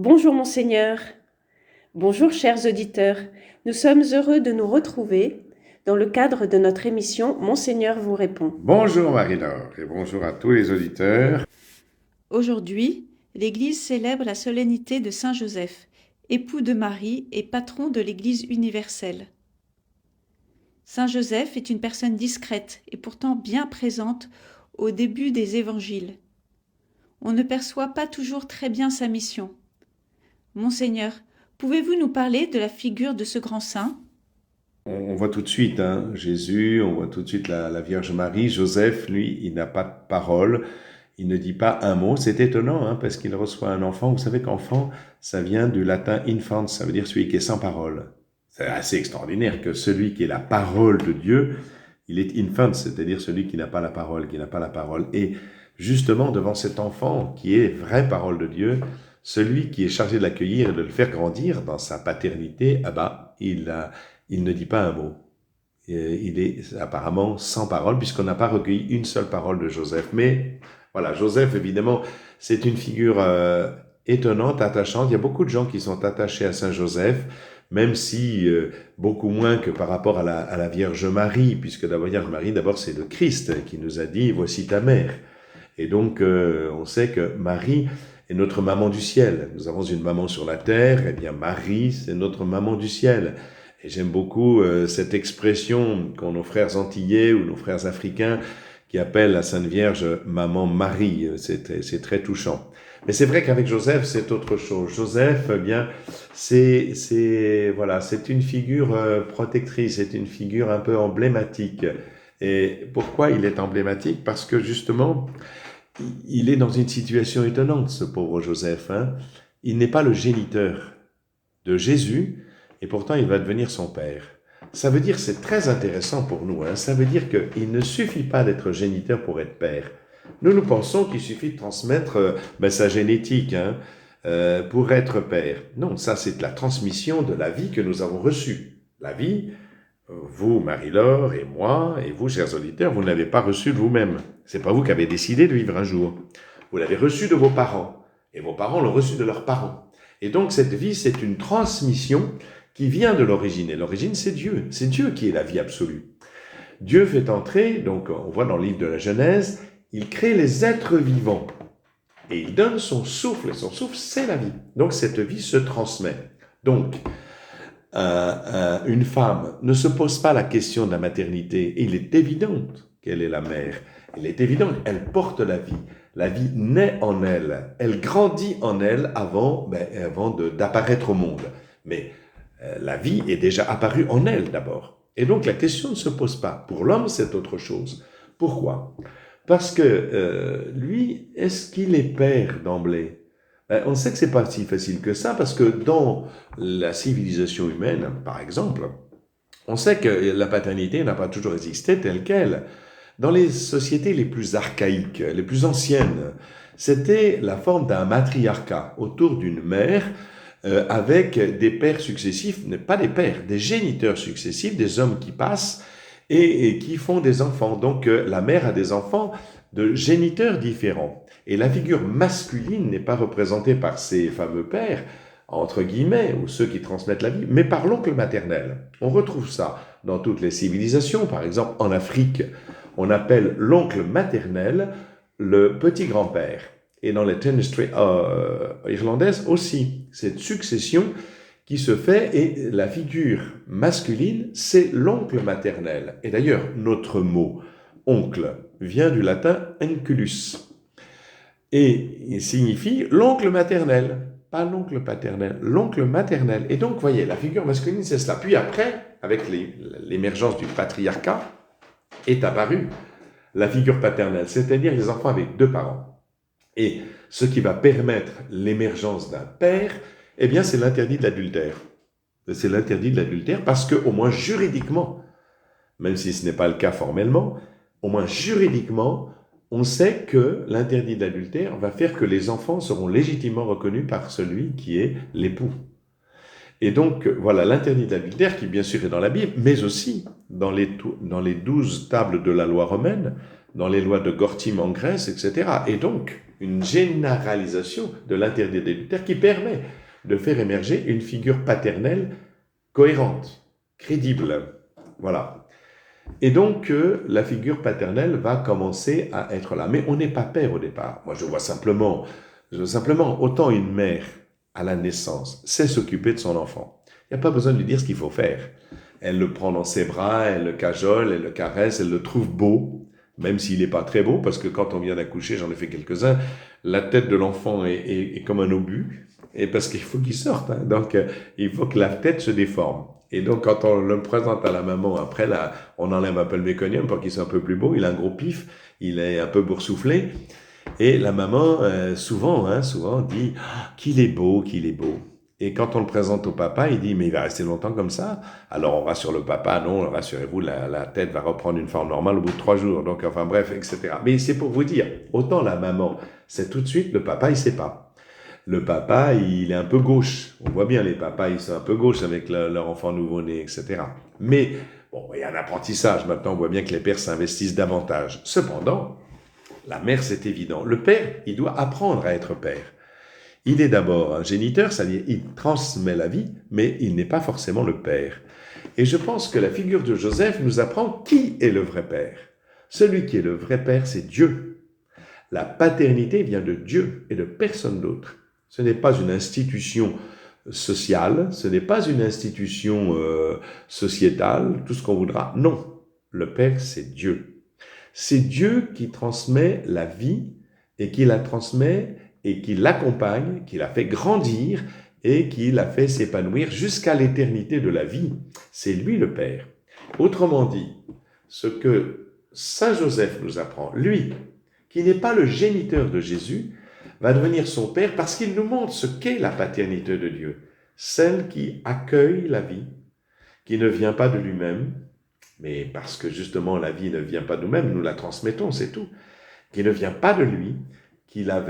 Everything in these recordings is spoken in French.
Bonjour Monseigneur, bonjour chers auditeurs, nous sommes heureux de nous retrouver dans le cadre de notre émission Monseigneur vous répond. Bonjour Marie-Laure et bonjour à tous les auditeurs. Aujourd'hui, l'Église célèbre la solennité de Saint Joseph, époux de Marie et patron de l'Église universelle. Saint Joseph est une personne discrète et pourtant bien présente au début des évangiles. On ne perçoit pas toujours très bien sa mission. Monseigneur, pouvez-vous nous parler de la figure de ce grand saint ? On voit tout de suite Jésus, on voit tout de suite la Vierge Marie. Joseph, lui, il n'a pas de parole, il ne dit pas un mot. C'est étonnant parce qu'il reçoit un enfant. Vous savez qu'enfant, ça vient du latin infant, ça veut dire celui qui est sans parole. C'est assez extraordinaire que celui qui est la parole de Dieu, il est infant, c'est-à-dire celui qui n'a pas la parole, Et justement, devant cet enfant qui est vraie parole de Dieu, celui qui est chargé de l'accueillir et de le faire grandir dans sa paternité, il ne dit pas un mot. Il est apparemment sans parole, puisqu'on n'a pas recueilli une seule parole de Joseph. Mais voilà, Joseph, évidemment, c'est une figure étonnante, attachante. Il y a beaucoup de gens qui sont attachés à Saint Joseph, même si beaucoup moins que par rapport à la Vierge Marie, puisque la Vierge Marie, d'abord, c'est le Christ qui nous a dit « Voici ta mère ». Et donc, on sait que Marie est notre maman du ciel. Nous avons une maman sur la terre, et bien Marie, c'est notre maman du ciel. Et j'aime beaucoup cette expression qu'ont nos frères antillais ou nos frères africains qui appellent la Sainte Vierge Maman Marie. C'est très touchant. Mais c'est vrai qu'avec Joseph, c'est autre chose. Joseph, eh bien, c'est une figure protectrice, c'est une figure un peu emblématique. Et pourquoi il est emblématique ? Parce que justement, il est dans une situation étonnante, ce pauvre Joseph. Il n'est pas le géniteur de Jésus, et pourtant il va devenir son père. Ça veut dire, c'est très intéressant pour nous, ça veut dire qu'il ne suffit pas d'être géniteur pour être père. Nous pensons qu'il suffit de transmettre sa génétique pour être père. Non, ça c'est la transmission de la vie que nous avons reçue. La vie, vous, Marie-Laure, et moi, et vous, chers auditeurs, vous ne l'avez pas reçue de vous-même. C'est pas vous qui avez décidé de vivre un jour. Vous l'avez reçue de vos parents, et vos parents l'ont reçue de leurs parents. Et donc cette vie, c'est une transmission qui vient de l'origine. Et l'origine, c'est Dieu. C'est Dieu qui est la vie absolue. Dieu fait entrer, donc on voit dans le livre de la Genèse, il crée les êtres vivants. Et il donne son souffle, et son souffle, c'est la vie. Donc cette vie se transmet. Donc, une femme ne se pose pas la question de la maternité. Et il est évident qu'elle est la mère. Il est évident qu'elle porte la vie. La vie naît en elle. Elle grandit en elle avant d'apparaître au monde. Mais la vie est déjà apparue en elle d'abord. Et donc la question ne se pose pas. Pour l'homme, c'est autre chose. Pourquoi ? Parce que lui, est-ce qu'il est père d'emblée ? On sait que c'est pas si facile que ça, parce que dans la civilisation humaine, par exemple, on sait que la paternité n'a pas toujours existé telle qu'elle. Dans les sociétés les plus archaïques, les plus anciennes, c'était la forme d'un matriarcat autour d'une mère, avec des pères successifs, pas des pères, des géniteurs successifs, des hommes qui passent et qui font des enfants. Donc la mère a des enfants de géniteurs différents. Et la figure masculine n'est pas représentée par ces fameux pères, entre guillemets, ou ceux qui transmettent la vie, mais par l'oncle maternel. On retrouve ça dans toutes les civilisations. Par exemple, en Afrique, on appelle l'oncle maternel le petit grand-père. Et dans les tenestry irlandaises aussi, cette succession qui se fait, et la figure masculine, c'est l'oncle maternel. Et d'ailleurs, notre mot oncle vient du latin unculus, et il signifie l'oncle maternel, pas l'oncle paternel, l'oncle maternel. Et donc, vous voyez, la figure masculine, c'est cela. Puis après, avec l'émergence du patriarcat, est apparue la figure paternelle, c'est-à-dire les enfants avec deux parents. Et ce qui va permettre l'émergence d'un père, eh bien, c'est l'interdit de l'adultère. C'est l'interdit de l'adultère parce que, au moins juridiquement, même si ce n'est pas le cas formellement, au moins juridiquement, on sait que l'interdit de l'adultère va faire que les enfants seront légitimement reconnus par celui qui est l'époux. Et donc, voilà, l'interdit de l'adultère qui, bien sûr, est dans la Bible, mais aussi dans les 12 tables de la loi romaine, dans les lois de Gortym en Grèce, etc. Et donc, une généralisation de l'interdit adultère qui permet de faire émerger une figure paternelle cohérente, crédible. Voilà. Et donc, la figure paternelle va commencer à être là. Mais on n'est pas père au départ. Moi, je vois simplement, autant une mère, à la naissance, sait s'occuper de son enfant. Il n'y a pas besoin de lui dire ce qu'il faut faire. Elle le prend dans ses bras, elle le cajole, elle le caresse, elle le trouve beau, même s'il n'est pas très beau, parce que quand on vient d'accoucher, j'en ai fait quelques-uns, la tête de l'enfant est comme un obus, et parce qu'il faut qu'il sorte. Hein. Donc, il faut que la tête se déforme. Et donc, quand on le présente à la maman, après, là, on enlève un peu le méconium pour qu'il soit un peu plus beau. Il a un gros pif, il est un peu boursouflé. Et la maman, souvent dit qu'il est beau, qu'il est beau. Et quand on le présente au papa, il dit, mais il va rester longtemps comme ça. Alors on rassure le papa, non, rassurez-vous, la tête va reprendre une forme normale au bout de 3 jours. Donc, enfin bref, etc. Mais c'est pour vous dire, autant la maman, c'est tout de suite, le papa, il sait pas. Le papa, il est un peu gauche. On voit bien les papas, ils sont un peu gauches avec leur enfant nouveau-né, etc. Mais, bon, il y a un apprentissage. Maintenant, on voit bien que les pères s'investissent davantage. Cependant, la mère, c'est évident. Le père, il doit apprendre à être père. Il est d'abord un géniteur, c'est-à-dire il transmet la vie, mais il n'est pas forcément le père. Et je pense que la figure de Joseph nous apprend qui est le vrai père. Celui qui est le vrai père, c'est Dieu. La paternité vient de Dieu et de personne d'autre. Ce n'est pas une institution sociale, ce n'est pas une institution sociétale, tout ce qu'on voudra. Non, le père, c'est Dieu. C'est Dieu qui transmet la vie et qui la transmet et qui l'accompagne, qui la fait grandir et qui la fait s'épanouir jusqu'à l'éternité de la vie. C'est lui le Père. Autrement dit, ce que Saint Joseph nous apprend, lui, qui n'est pas le géniteur de Jésus, va devenir son Père parce qu'il nous montre ce qu'est la paternité de Dieu, celle qui accueille la vie, qui ne vient pas de lui-même, mais parce que justement la vie ne vient pas de nous-mêmes, nous la transmettons, c'est tout, qui ne vient pas de lui, qu'il va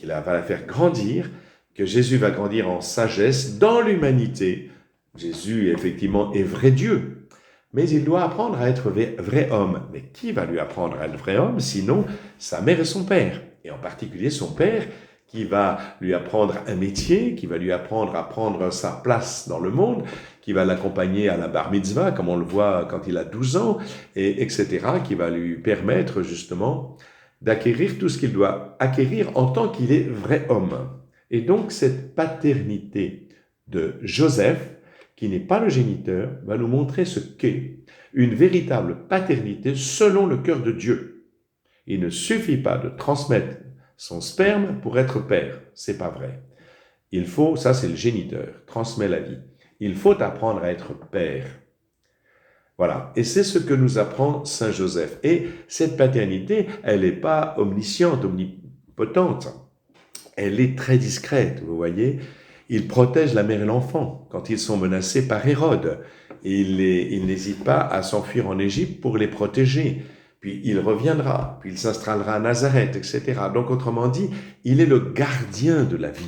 la faire grandir, que Jésus va grandir en sagesse dans l'humanité. Jésus, effectivement, est vrai Dieu, mais il doit apprendre à être vrai homme. Mais qui va lui apprendre à être vrai homme, sinon sa mère et son père, et en particulier son père, qui va lui apprendre un métier, qui va lui apprendre à prendre sa place dans le monde, qui va l'accompagner à la bar mitzvah, comme on le voit quand il a 12 ans, et etc., qui va lui permettre justement d'acquérir tout ce qu'il doit acquérir en tant qu'il est vrai homme. Et donc cette paternité de Joseph, qui n'est pas le géniteur, va nous montrer ce qu'est une véritable paternité selon le cœur de Dieu. Il ne suffit pas de transmettre son sperme pour être père, c'est pas vrai. Il faut, ça c'est le géniteur, transmet la vie. Il faut apprendre à être père. Voilà, et c'est ce que nous apprend Saint Joseph. Et cette paternité, elle n'est pas omnisciente, omnipotente. Elle est très discrète, vous voyez. Il protège la mère et l'enfant quand ils sont menacés par Hérode. Il n'hésite pas à s'enfuir en Égypte pour les protéger. Puis il reviendra, puis il s'installera à Nazareth, etc. Donc autrement dit, il est le gardien de la vie.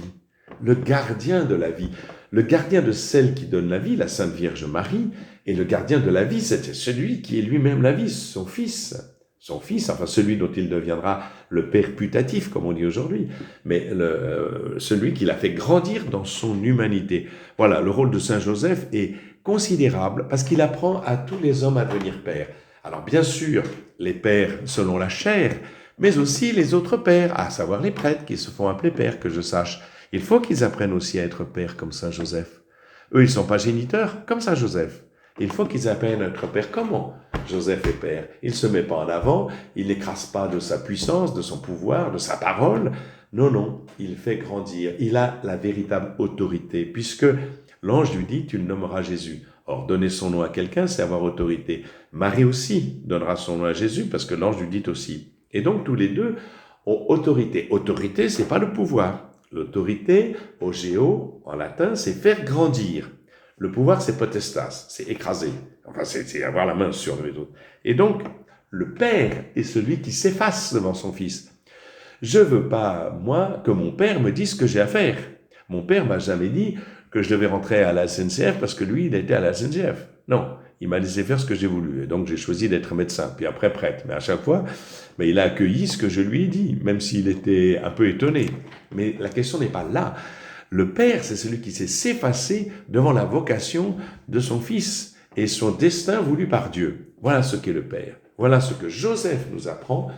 Le gardien de la vie. Le gardien de celle qui donne la vie, la Sainte Vierge Marie, et le gardien de la vie, c'est celui qui est lui-même la vie, son fils. Son fils, enfin celui dont il deviendra le père putatif, comme on dit aujourd'hui, mais celui qui l'a fait grandir dans son humanité. Voilà, le rôle de Saint Joseph est considérable parce qu'il apprend à tous les hommes à devenir pères. Alors bien sûr, les pères selon la chair, mais aussi les autres pères, à savoir les prêtres qui se font appeler pères, que je sache. Il faut qu'ils apprennent aussi à être pères comme Saint Joseph. Eux, ils ne sont pas géniteurs comme Saint Joseph. Il faut qu'ils apprennent à être père. Comment Joseph est père? Il ne se met pas en avant, il n'écrase pas de sa puissance, de son pouvoir, de sa parole. Non, non, il fait grandir. Il a la véritable autorité, puisque l'ange lui dit, tu le nommeras Jésus. Or, donner son nom à quelqu'un, c'est avoir autorité. Marie aussi donnera son nom à Jésus, parce que l'ange lui dit aussi. Et donc, tous les deux ont autorité. Autorité, c'est pas le pouvoir. L'autorité, au géo, en latin, c'est faire grandir. Le pouvoir, c'est potestas, c'est écraser. Enfin, c'est avoir la main sur les autres. Et donc, le père est celui qui s'efface devant son fils. Je veux pas, moi, que mon père me dise ce que j'ai à faire. Mon père m'a jamais dit que je devais rentrer à la SNCF parce que lui, il était à la SNCF. Non, il m'a laissé faire ce que j'ai voulu. Et donc, j'ai choisi d'être médecin, puis après prêtre. Mais à chaque fois, il a accueilli ce que je lui ai dit, même s'il était un peu étonné. Mais la question n'est pas là. Le père, c'est celui qui sait s'effacer devant la vocation de son fils et son destin voulu par Dieu. Voilà ce qu'est le père. Voilà ce que Joseph nous apprend,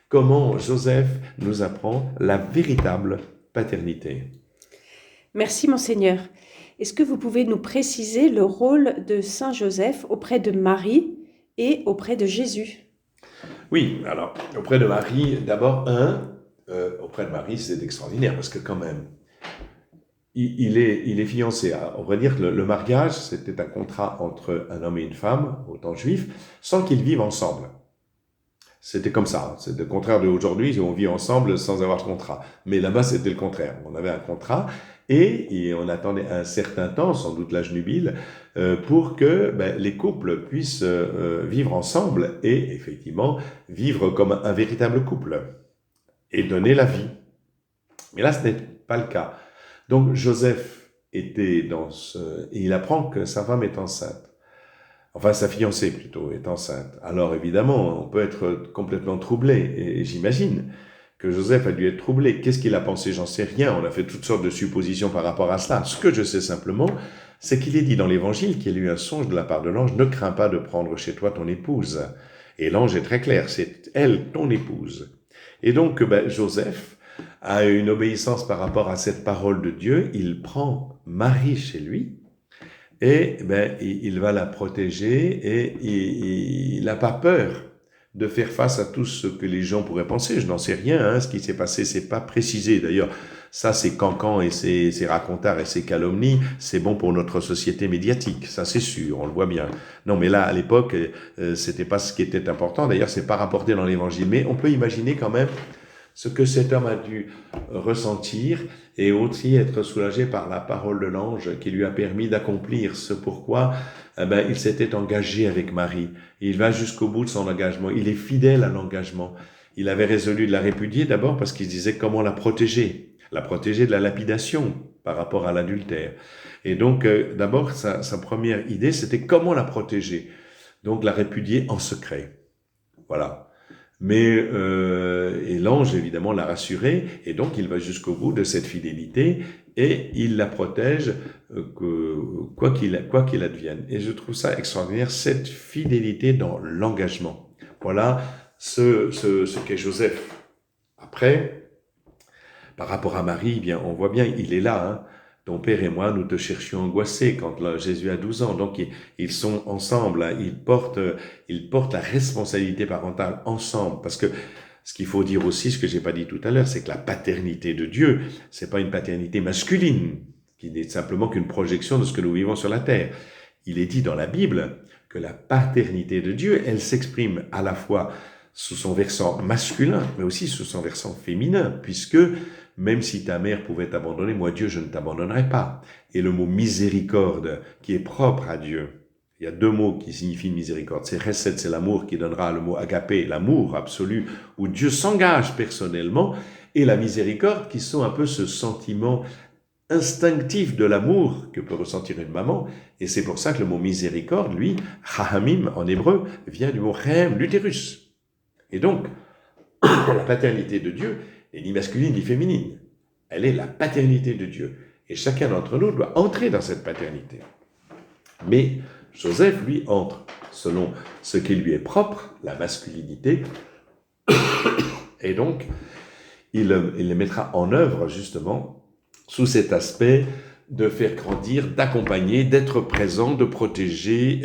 comment Joseph nous apprend la véritable paternité. Merci, Monseigneur. Est-ce que vous pouvez nous préciser le rôle de Saint Joseph auprès de Marie et auprès de Jésus? Oui, alors, auprès de Marie, d'abord, auprès de Marie, c'est extraordinaire, parce que quand même, il est fiancé. On va dire que le mariage, c'était un contrat entre un homme et une femme, au temps juif, sans qu'ils vivent ensemble. C'était comme ça. C'est le contraire d'aujourd'hui, on vit ensemble sans avoir de contrat. Mais là-bas, c'était le contraire. On avait un contrat et on attendait un certain temps, sans doute l'âge nubile, pour que les couples puissent vivre ensemble et effectivement vivre comme un véritable couple et donner la vie. Mais là, ce n'est pas le cas. Donc Joseph était et il apprend que sa femme est enceinte. Enfin, sa fiancée plutôt est enceinte. Alors évidemment, on peut être complètement troublé, et j'imagine que Joseph a dû être troublé. Qu'est-ce qu'il a pensé? J'en sais rien. On a fait toutes sortes de suppositions par rapport à cela. Ce que je sais simplement, c'est qu'il est dit dans l'Évangile qu'il y a eu un songe de la part de l'ange: ne crains pas de prendre chez toi ton épouse. Et l'ange est très clair, c'est elle, ton épouse. Et donc, Joseph a une obéissance par rapport à cette parole de Dieu. Il prend Marie chez lui. Et il va la protéger et il n'a pas peur de faire face à tout ce que les gens pourraient penser. Je n'en sais rien, ce qui s'est passé, c'est pas précisé. D'ailleurs, ça, c'est Cancan et ses racontards et ses calomnies, c'est bon pour notre société médiatique, ça c'est sûr, on le voit bien. Non, mais là, à l'époque, c'était pas ce qui était important. D'ailleurs, c'est pas rapporté dans l'Évangile, mais on peut imaginer quand même ce que cet homme a dû ressentir et aussi être soulagé par la parole de l'ange qui lui a permis d'accomplir ce pourquoi il s'était engagé avec Marie. Il va jusqu'au bout de son engagement. Il est fidèle à l'engagement. Il avait résolu de la répudier d'abord parce qu'il disait comment la protéger de la lapidation par rapport à l'adultère. Et donc, d'abord, sa première idée, c'était comment la protéger. Donc, la répudier en secret. Voilà. Mais et l'ange évidemment l'a rassuré et donc il va jusqu'au bout de cette fidélité et il la protège quoi qu'il advienne. Et je trouve ça extraordinaire, cette fidélité dans l'engagement. Voilà ce qu'est Joseph. Après, par rapport à Marie, bien on voit bien, il est là. Ton père et moi, nous te cherchions angoissés quand Jésus a 12 ans. Donc, ils sont ensemble. Ils portent la responsabilité parentale ensemble. Parce que ce qu'il faut dire aussi, ce que j'ai pas dit tout à l'heure, c'est que la paternité de Dieu, c'est pas une paternité masculine, qui n'est simplement qu'une projection de ce que nous vivons sur la terre. Il est dit dans la Bible que la paternité de Dieu, elle s'exprime à la fois sous son versant masculin, mais aussi sous son versant féminin, puisque même si ta mère pouvait t'abandonner, moi Dieu, je ne t'abandonnerai pas. Et le mot miséricorde, qui est propre à Dieu, il y a deux mots qui signifient miséricorde. C'est chesed, c'est l'amour qui donnera le mot agapé, l'amour absolu, où Dieu s'engage personnellement, et la miséricorde, qui sont un peu ce sentiment instinctif de l'amour que peut ressentir une maman. Et c'est pour ça que le mot miséricorde, lui, chahamim en hébreu, vient du mot chem, l'utérus. Et donc, la paternité de Dieu n'est ni masculine ni féminine. Elle est la paternité de Dieu. Et chacun d'entre nous doit entrer dans cette paternité. Mais Joseph, lui, entre selon ce qui lui est propre, la masculinité. Et donc, il le mettra en œuvre, justement, sous cet aspect de faire grandir, d'accompagner, d'être présent, de protéger,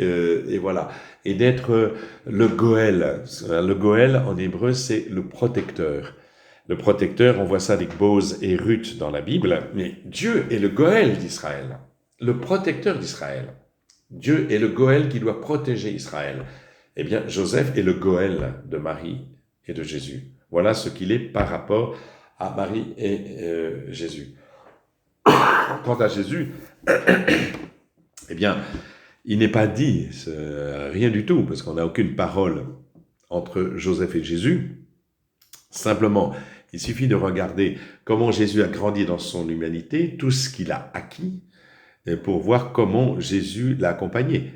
et voilà. Et d'être le Goël. Le Goël, en hébreu, c'est le protecteur. Le protecteur, on voit ça avec Boz et Ruth dans la Bible, mais Dieu est le Goël d'Israël, le protecteur d'Israël. Dieu est le Goël qui doit protéger Israël. Eh bien, Joseph est le Goël de Marie et de Jésus. Voilà ce qu'il est par rapport à Marie et Jésus. Quant à Jésus, eh bien, il n'est pas dit rien du tout, parce qu'on n'a aucune parole entre Joseph et Jésus. Simplement, il suffit de regarder comment Jésus a grandi dans son humanité, tout ce qu'il a acquis, pour voir comment Jésus l'a accompagné.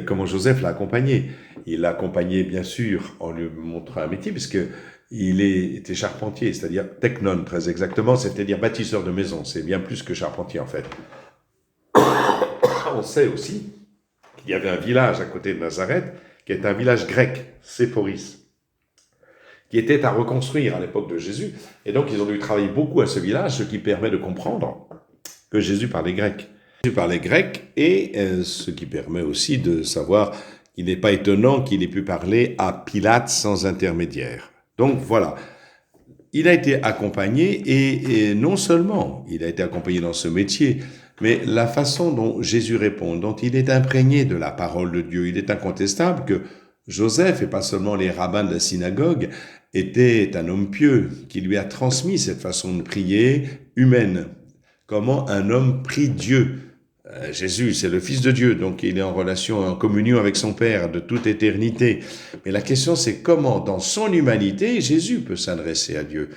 comment Joseph l'a accompagné. Il l'a accompagné, bien sûr, en lui montrant un métier, puisque était charpentier, c'est-à-dire teknon, très exactement, c'est-à-dire bâtisseur de maison. C'est bien plus que charpentier, en fait. On sait aussi qu'il y avait un village à côté de Nazareth, qui est un village grec, Séphoris, qui était à reconstruire à l'époque de Jésus. Et donc, ils ont dû travailler beaucoup à ce village, ce qui permet de comprendre que Jésus parlait grec. Jésus parlait grec, et ce qui permet aussi de savoir qu'il n'est pas étonnant qu'il ait pu parler à Pilate sans intermédiaire. Donc voilà, il a été accompagné, et non seulement il a été accompagné dans ce métier, mais la façon dont Jésus répond, dont il est imprégné de la parole de Dieu, il est incontestable que Joseph, et pas seulement les rabbins de la synagogue, était un homme pieux qui lui a transmis cette façon de prier humaine. Comment un homme prie Dieu. Jésus, c'est le Fils de Dieu, donc il est en relation, en communion avec son Père de toute éternité. Mais la question, c'est comment, dans son humanité, Jésus peut s'adresser à Dieu.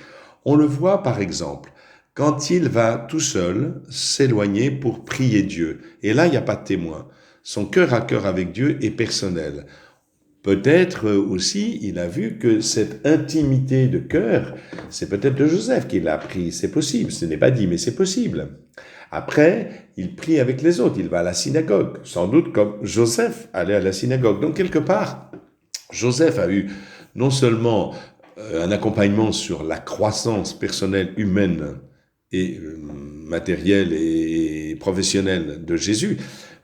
On le voit, par exemple, quand il va tout seul s'éloigner pour prier Dieu. Et là, il n'y a pas de témoin. Son cœur à cœur avec Dieu est personnel. Peut-être aussi, il a vu que cette intimité de cœur, c'est peut-être de Joseph qui l'a appris. C'est possible, ce n'est pas dit, mais c'est possible. Après, il prie avec les autres, il va à la synagogue, sans doute comme Joseph allait à la synagogue. Donc quelque part, Joseph a eu non seulement un accompagnement sur la croissance personnelle humaine et matérielle et professionnelle de Jésus,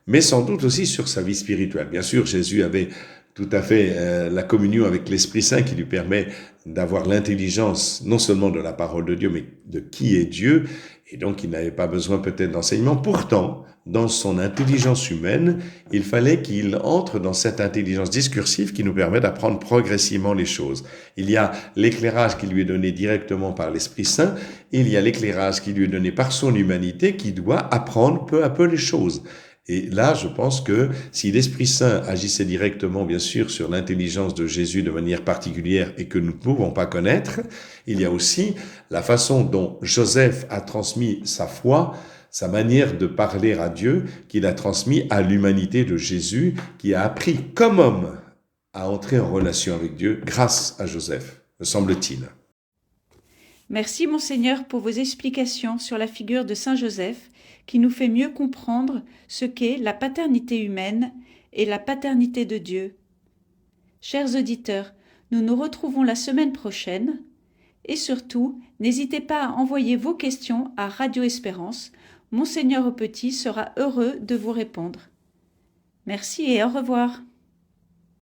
mais sans doute aussi sur sa vie spirituelle. Bien sûr, Jésus avait tout à fait la communion avec l'Esprit Saint qui lui permet d'avoir l'intelligence non seulement de la parole de Dieu, mais de qui est Dieu, et donc il n'avait pas besoin peut-être d'enseignement. Pourtant, dans son intelligence humaine, il fallait qu'il entre dans cette intelligence discursive qui nous permet d'apprendre progressivement les choses. Il y a l'éclairage qui lui est donné directement par l'Esprit Saint, et il y a l'éclairage qui lui est donné par son humanité qui doit apprendre peu à peu les choses. Et là, je pense que si l'Esprit Saint agissait directement, bien sûr, sur l'intelligence de Jésus de manière particulière et que nous ne pouvons pas connaître, il y a aussi la façon dont Joseph a transmis sa foi, sa manière de parler à Dieu, qu'il a transmis à l'humanité de Jésus, qui a appris comme homme à entrer en relation avec Dieu grâce à Joseph, me semble-t-il. Merci, Monseigneur, pour vos explications sur la figure de Saint Joseph, qui nous fait mieux comprendre ce qu'est la paternité humaine et la paternité de Dieu. Chers auditeurs, nous nous retrouvons la semaine prochaine, et surtout, n'hésitez pas à envoyer vos questions à Radio Espérance. Monseigneur Aupetit sera heureux de vous répondre. Merci et au revoir.